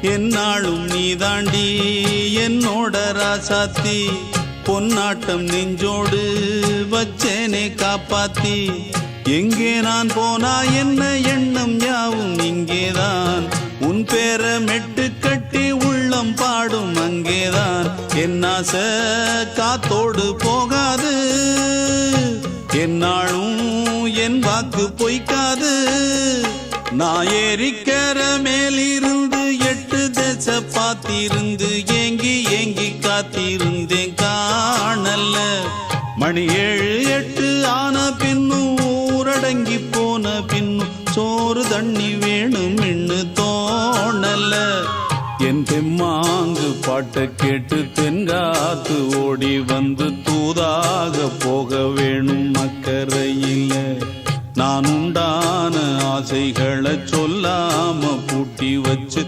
என்னாலும் நீ தாண்டி என்னோட ராசாத்தி பொன்னாட்டம் நெஞ்சோடு வச்சேனே காப்பாத்தி எங்கே நான் போனா என்ன எண்ணம் யாவும் இங்கேதான் உன் பேர மெட்டு கட்டி உள்ளம் பாடும் அங்கேதான் என் ஆசை காத்தோடு போகாது என்னாலும் என் வாக்கு பொய்க்காது நான் ஏறிக்கிற மேலிருந்து 8 தேச பார்த்திருந்து ஏங்கி ஏங்கி காத்திருந்தேன் காணல்ல மணி 7 8 ஆன பின்னும் ஊரடங்கி போன பின்னும் சோறு தண்ணி வேணும் இன்னு தோணல்ல என் தெம்மாங்கு பாட்டை கேட்டு தென்காத்து ஓடி வந்து தூதாக போக வேணும் அக்கறையில் நான் உண்டான ஆசைகளை சொல்லாம பூட்டி வச்சு